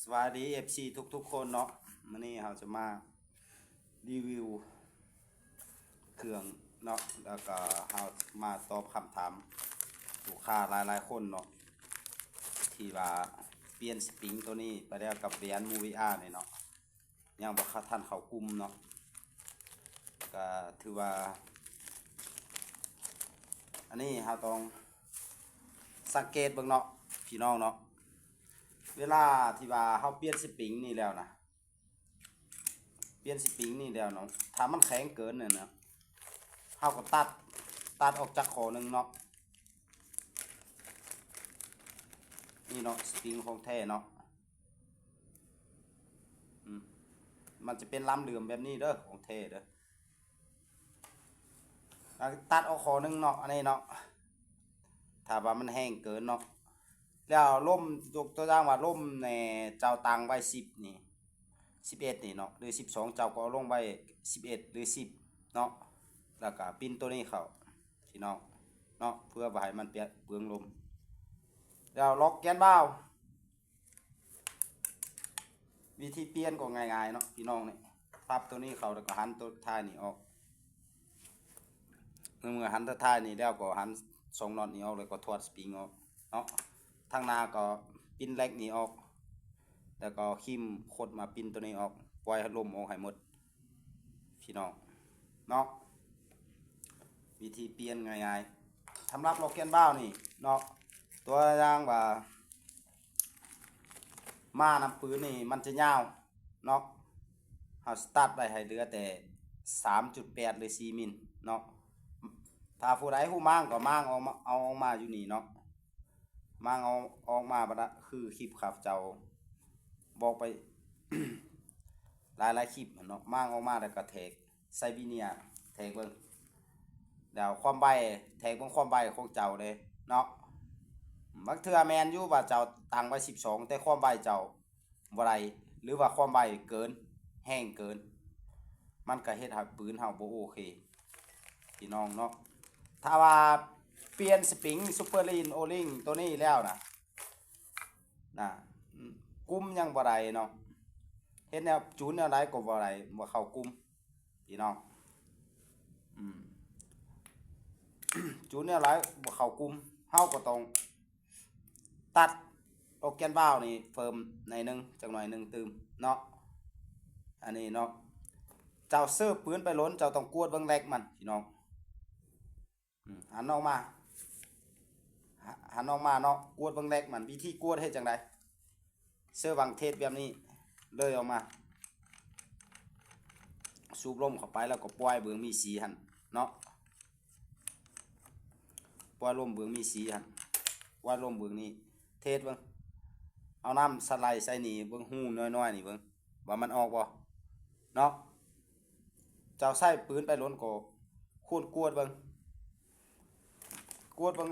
สวัสดี FC ทุกคนเนาะมื้อนี้เราจะมารีวิวเครื่องเนาะแล้วก็เรามาตอบคำถามลูกค้าหลายคนเนาะที่ว่าเปลี่ยนสปริงตัวนี้ไปแล้วกับแบรนด์มูวิอาเนี่ยเนาะยังบ่ทันเข้ากลุ่มเนาะก็ถือว่าอันนี้เราต้องสังเกตเบิ่งเนาะพี่น้องเนาะเวลาที่ว่าเราเปลี่ยนสปริงนี่แล้วนะเปลี่ยนสปริงนี่แล้วเนาะถ้ามันแข็งเกินเนี่ยนะเราก็ตัดออกจากคอหนึ่งเนาะนี่เนาะสปริงของแท้เนาะมันจะเป็นลำเหลื่อมแบบนี้เด้อของแท้เด้อตัดออกคอหนึ่งเนาะอันนี้เนาะถ้าว่ามันแห้งเกินเนาะแล้วล่มยกตัวอย่างว่าล่มในเจ้าตังไว้10นี่11นี่เนาะหรือ12เจ้าก็ลงไว้11หรือ10เนาะแล้วก็ปิ้นตัวนี้เข้าพี่น้องเนาะเพื่อบ่ให้มันเปลืองลมแล้วล็อกแกนบ้าววิธีเปลี่ยนก็ง่ายๆเนาะพี่น้องนี่พับตัวนี้เข้าแล้วก็หันตัวท้ายนี่ออกเมื่อหันตัวท้ายนี่แล้วก็หัน2น็อตนี้ออกแล้วก็ถอดสปริงออกเนาะทางหน้าก็ปิ้นเล็กนี้ออกแล้วก็คิมขดมาปิ้นตัวนี้ออกปล่อยให้ลมออกให้หมดพี่น้องเนาะวิธีเปลี่ยนง่ายๆสำหรับล็อกแกนบ้าวนี่เนาะตัวอย่างว่ามาน้ำปืนนี่มันจะยาวเนาะเราสตาร์ทไปให้เหลือแต่ 3.8 หรือ 4 มิลเนาะถ้าผู้ใดผู้มั่งก็มั่งเอาออกมาอยู่นี่เนาะมั่งเอาออกมาบัดคือคลิปครับเจ้าบอกไป หลายคลิปเนาะมั่งออกมาแล้วก็แทกไซบีเนียแทกเบิ่งเดี๋ยวความใบแทกเบิ่งความใบของเจ้าเลยเนาะบางเทื่อแมนอยู่ว่าเจ้าตั้งไว้12แต่ความใบเจ้าบ่ได้หรือว่าความใบเกินแห้งเกินมันก็เฮ็ดให้ปืนเฮาบ่โอเคพี่น้องเนาะถ้าว่าเปลี่ยนสปริงซุปเปอร์ลีนโอลิงตัวนี้แล้วนะกุมยังบ่ได้เนาะเฮ็ดแนวจูนแนวใดก็บ่ได้บ่เข้ากุมพี่น้องจูนแนวใดบ่เข้ากุมเฮาก็ต้องตัดโอแกนบ้าวนี่เฟิร์มในนึงจักหน่อยนึงตืมเนาะอันนี้เนาะเจ้าเสิร์ฟปืนไปล้นเจ้าต้องกวดเบิ่งแรกมันพี่น้องหันออกมาเนาะกวดเบิ่งแรกมันวิธีกวดเฮ็ดจังไดเสิร์ฟวังเทศแบบนี้เลยออกมาสูบลมเข้าไปแล้วก็ปล่อยเบิ่งมีสีหั่นเนาะปล่อยลมเบิ่งมีสีหั่นปล่อยลมเบิ่งนี่เทศเบิ่งเอาน้ำสไลด์ใส่นี่เบิ่งหูน้อยๆนี่เบิ่งว่ามันออกบ่เนาะเจ้าใส่ปืนไปล้นก็คูดกวดเบิ่ง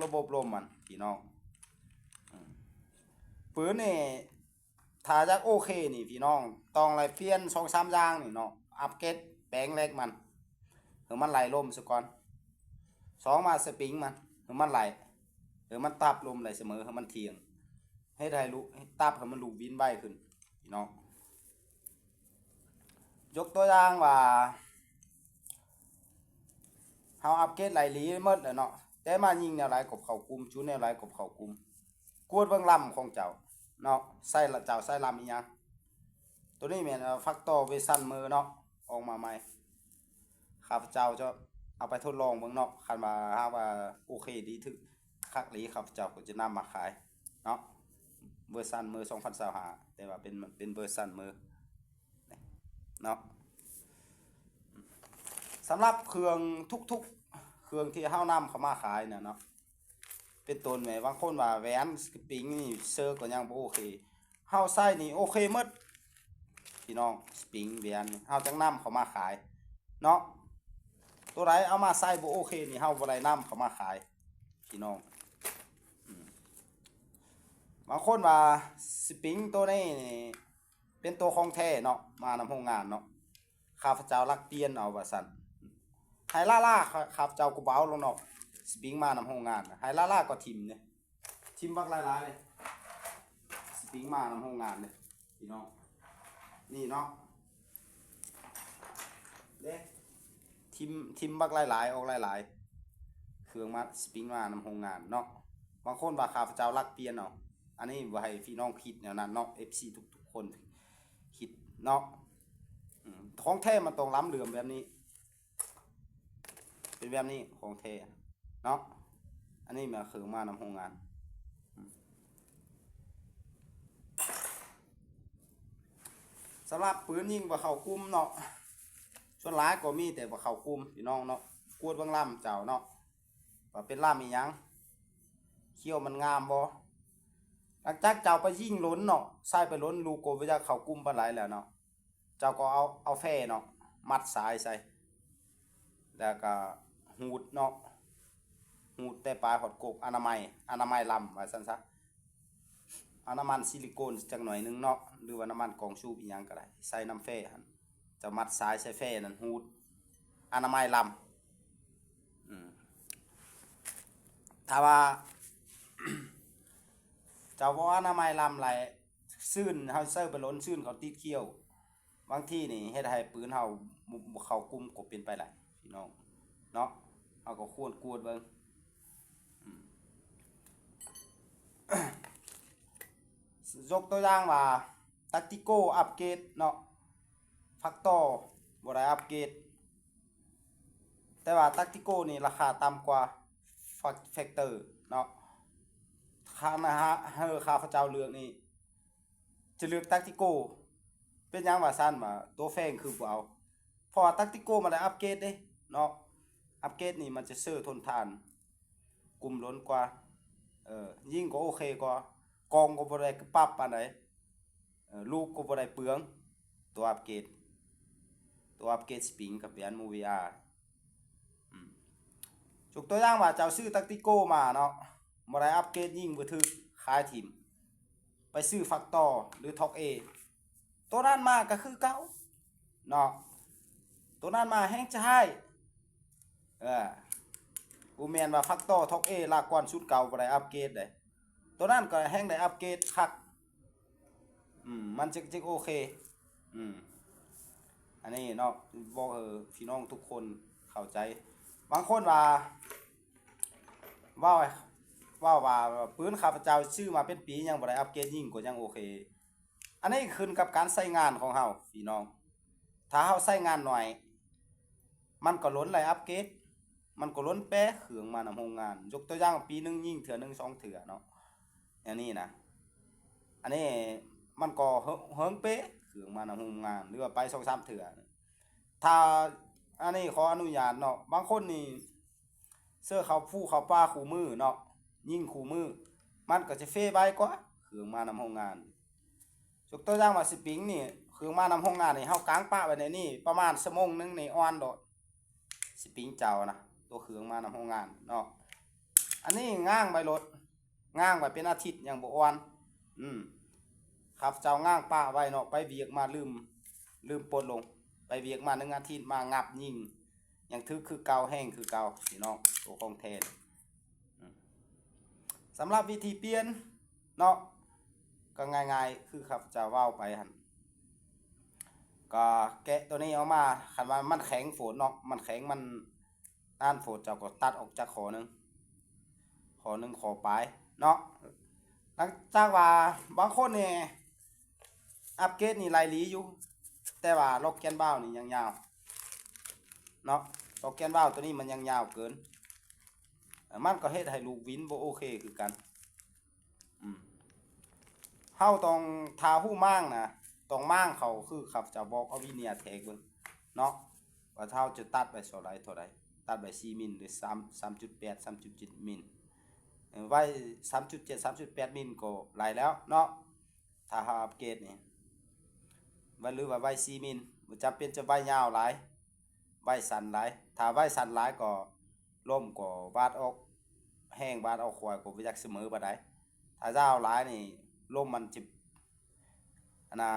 ระบบลมมันพี่น้องปืนนี่ถ้าจะโอเคนี่พี่น้องต้องอะไรเปลี่ยน2-3อย่างนี่เนาะอัปเกรดแปลงเล็กมันให้มันไหลลมซะก่อน2มาสปริงมันให้มันไหลมันตับลมไหลเสมอให้มันเที่ยงให้ได้รู้ให้ตับให้มันลูกวินไวขึ้นพี่น้องยกตัวอย่างว่าเฮาอัปเกรดไหลหลีหมดแล้วเนาะแต่มายิงแนวไหลกบเข้ากลุ่มจูนแนวไหลกบเข้ากลุ่มกวดเบิ่งลำของเจ้าเนาะใส่ละเจ้าใส่ลำอีหยังตัวนี้แม่นฟักตอเวซันมือเนาะออกมาใหม่ข้าพเจ้าจะเอาไปทดลองเบิ่งเนาะคันว่าหากว่าโอเคดีถึกคักหลีข้าพเจ้าก็จะนำมาขายเนาะเวอร์ซันมือ2025แต่ว่าเป็นเวอร์ซันมือเนาะสำหรับเครื่องทุกๆเครื่องที่เฮานำเข้ามาขายเนี่ยเนาะเป็นต้นแม่บางคนว่าแหวนสปริงนี่เซอร์ก็ยังบ่โอเคเฮาใส่นี่โอเคหมดพี่น้องสปริงแหวนเฮาจังนำเข้ามาขายเนาะตัวใดเอามาใส่บ่โอเคนี่เฮาบ่ได้นำเข้ามาขายพี่น้องบางคนว่าสปริงตัวนี้นี่เป็นตัวของแท้เนาะมานำโรงงานเนาะข้าพเจ้ารักเปลี่ยนเอาว่าซั่นไฮล่าข้าพเจ้าก็เบาลงเนาะสปริงมานำโรงงานไฮล่าก็ทิมเนี่ยทิมบักหลายๆเลยสปริงมานำโรงงานเนี่ย พี่น้องนี่เนาะเด้ทิมบักหลายๆออกหลายๆเครื่องมาสปริงมานำโรงงานเนาะบางคนว่าข้าพเจ้ารักเปลี่ยนเนาะอันนี้บ่ให้พี่น้องคิดแนวนั้นเนาะ FC ทุกๆคนคิดเนาะของแท้มันต้องล้ำเหลื่อมแบบนี้เป็นแบบนี้ของแท้เนาะอันนี้มาเครื่องมานำโรงงานสำหรับปืนยิงบ่เข้ากลุ่มเนาะส่วนหลายก็มีแต่บ่เข้ากลุ่มพี่น้องเนาะกวดเบิ่งล่ำเจ้าเนาะว่าเป็นล่ำอีหยังเขี้ยวมันงามบ่หลังจากเจ้าไปยิงล้นเนาะใส่ไปล้นลูกโกบ่อยากเข้ากลุ่มปานใดแล้วเนาะเจ้าก็เอาแฟ้เนาะมัดสายใส่แล้วก็หูดเนาะหูดแต่ปลายหอดกกอนามัยลำว่าซั่นซะเอาน้ำมันซิลิโคนจักหน่อยนึงเนาะหรือว่าน้ำมันกองชูบอีหยังก็ได้ใส่น้ำแฟ้หั่นจะมัดสายใส่แฟ้นั่นหูดอนามัยลำถ้าว่า เจ้าบ่อนามัยลำไหลซื่นเฮาเซอร์ไปล้นซื่นเขาติดเขี้ยวบางที่นี่เฮ็ดให้ปืนเฮาบ่เข้ากลุ่มก็เป็นไปได้พี่น้องเนาะเฮาก็ควรกวดเบิ่งยกตัวอย่างว่าตักติโกอัปเกรดเนาะฟักตอบ่ได้อัปเกรดแต่ว่าตักติโกนี่ราคาต่ำกว่าแฟกเตอร์เนาะค่านะฮะข้าพเจ้าเลือกนี่จะเลือกตักติโกเป็นหยังว่าซั่นว่าตัวแฟงคือบ่เอาเพราะว่าตักติโกมันได้อัปเกรดเด้เนาะอัปเกรดนี่มันจะทนทานกลุ่มล้นกว่ายิ่งก็โอเคกว่ากองก็บ่ได้กระปับปานใดลูกก็บ่ได้เปลืองตัวอัปเกรดสปริงกับแบนมูวีอาร์ยกตัวอย่างว่าเจ้าซื้อตักติโกมาเนาะบ่ได้อัปเกรดยิ่งบ่ถึกขายถิ่มไปซื้อฟักตอหรือท็อกเอตัวนั้นมาก็คือเก่าเนาะตัวนั้นมาแฮงจะให้บ่แม่นว่าฟักตอท็อกเอลากก่อนชุดเก่าบ่ได้อัปเกรดได้ตัวนั้นก็แฮงได้อัปเกรดคักมันจึงโอเคอันนี้เนาะบอกพี่น้องทุกคนเข้าใจบางคนว่าปืนข้าพเจ้าซื้อมาเป็นปียังบ่ได้อัปเกรดยิ่งก็ยังโอเคอันนี้ขึ้นกับการใช้งานของเฮาพี่น้องถ้าเฮาใช้งานหน่อยมันก็ล้นหลายอัปเกรดมันก็ล้นแปะเครื่องมานำโรงงานยกตัวอย่างปีนึงยิ่งเถื่อนึง2เถื่อเนาะอย่างนี้นะอันนี้มันก็เฮิงเป๊ะเครื่องมานำโรงงานหรือว่าไป 2-3 เถื่อถ้าอันนี้ขออนุญาตเนาะบางคนนี่เสื้อเขาผู้เขาป้าคู่มือเนาะยิ่งคู่มือมันก็จะเฟไว้กว่าเครื่องมานำโรงงานยกตัวอย่างว่าสปริงนี่เครื่องมานำโรงงานนี่เฮากางป้าไว้ในนี่ประมาณชั่วโมงนึงนี่อ่อนโดดสปริงเจ้านะตัวเครื่องมานำโรงงานเนาะอันนี้ง้างไว้รถง้างไว้เป็นอาทิตย์ยังบ่อ่อนครับเจ้าง้างป้าไว้เนาะไปเวียกมาลืมปลดลงไปเวียกมา1อาทิตย์มางับยิงยังทึกคือเก่าแห้งคือเก่าพี่น้องตัวของแท้สำหรับวิธีเปลี่ยนเนาะก็ง่ายๆคือครับจะเว้าไปหั่นก็แกะตัวนี้ออกมาคันว่ามันแข็งโฝนเนาะมันแข็งมันต้านโฝนเจ้าก็ตัดออกจากขอนึงขอปลายเนาะหลังจากว่าบางคนนี่อัปเกรดนี่หลายหลีอยู่แต่ว่าล็อกแกนบ้าวนี่ยังยาวเนาะล็อกแกนบ้าวตัวนี้มันยังยาวเกินมันก็เฮ็ดให้ลูกวินบ่โอเคคือกันเฮาต้องทาหู้ม่างนะต้องม่างเขาคือขับจะบอกเอาวิเนียแทกเบิ่งเนาะว่าเฮาจะตัดไปเท่าใดตัดไป4มิลหรือ3.8 3.7 มิลไว้ 3.7 3.8 มิลก็หลายแล้วเนาะถ้าเฮาอัปเกรดนี่ไว้หรือว่าไว้4มิลบ่จำเป็นจะไว้ยาวหลายไว้สั้นหลายถ้าไว้สั้นหลายก็ล่มก็บาดออกแห้งบาดออกควายก็บ่อยากเสมอปานใดถ้ายาวหลายนี่ลมมันจิอันน่ะ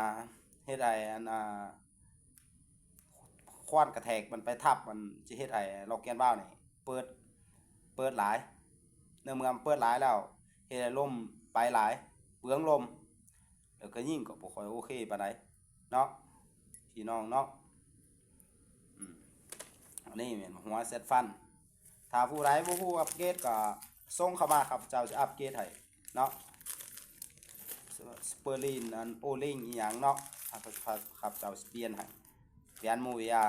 เฮ็ดให้อันน่ะควันกระแทกมันไปทับมันสิเฮ็ดให้ล็อกแกนวาล์วนี่เปิดหลายเมื่อมันเปิดหลายแล้วเฮ็ดให้ลมไปหลายเปลืองลม ก็ยิ่งก็บ่ค่อยโอเคปานใดเนาะพี่น้องเนาะอันนี้แม่นหัวเซตฟันถ้าผู้ใดบ่ฮู้อัปเกรดก็ส่งเข้ามาครับเจ้าจะอัปเกรดให้เนาะสเปอร์ลินอันโอลิงอีหยังเนาะครับเจ้าสิเปลี่ยนให้เปลี่ยนหมู่ยา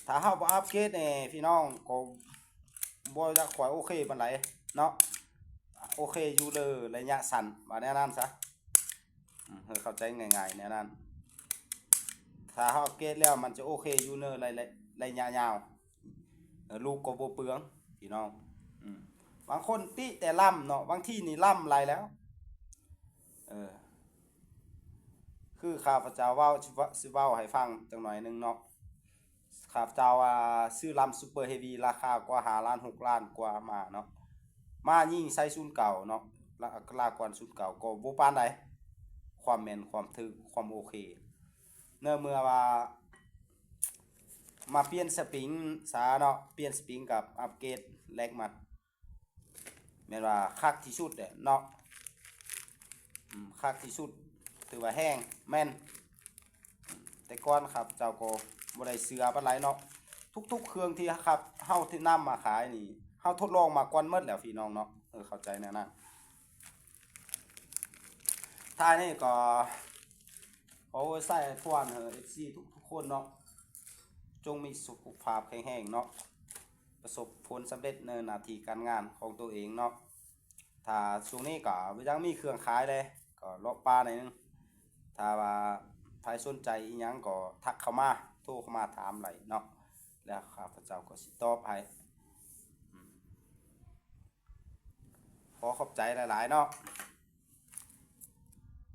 ถ้าเฮาบ่อัปเกรดนี่พี่น้องก็บ่จะค่อยโอเคปานใดเนาะโอเคอยู่เลยระยะสั้นว่าแน่นั้นซะให้เข้าใจง่ายๆแน่นั้นถ้าเฮาอัปเกรดแล้วมันจะโอเคอยู่เนอระยะยาวลูกก็บ่เปลืองพี่น้องบางคนติแต่ล่ำเนาะบางที่นี่ล่ำหลายแล้วคือข้าพเจ้าเว้าสิเว้าให้ฟังจังหน่อยนึงเนาะข้าพเจ้าซื้อลำซุปเปอร์เฮฟวีราคากว่า5ล้าน6ล้านกว่ามาเนาะมายิ่งใส่ศูนย์เก่าเนาะลากว่าศูนย์เก่าก็บ่ปานใดความแม่นความถึกความโอเคเมื่อว่ามาเปลี่ยนสปริงซะเนาะเปลี่ยนสปริงกับอัปเกรดแลกมัดแม่นว่าคักที่สุดเนาะคักที่สุดถือว่าแห้งแม่นแต่ก่อนครับเจ้าก็บ่ได้เชื่อปานใดเนาะทุกๆเครื่องที่ครับเฮาที่นำมาขายนี่เฮาทดลองมาก่อนหมดแล้วพี่น้องเนาะเข้าใจแน่นั้นท้ายนี้ก็ขออวยใส่พวกFC ทุกคนเนาะจงมีสุขภาพแข็งแรงเนาะประสบผลสำเร็จในหน้าที่การงานของตัวเองเนาะถ้าช่วงนี้ก็ยังมีเครื่องขายเลยก็เลาะป่าหน่อยนึงถ้าว่าใครสนใจอีหยังก็ทักเข้ามาโทรเข้ามาถามไหลเนาะแล้วข้าพเจ้าก็สิตอบให้ขอขอบใจหลายๆเนาะ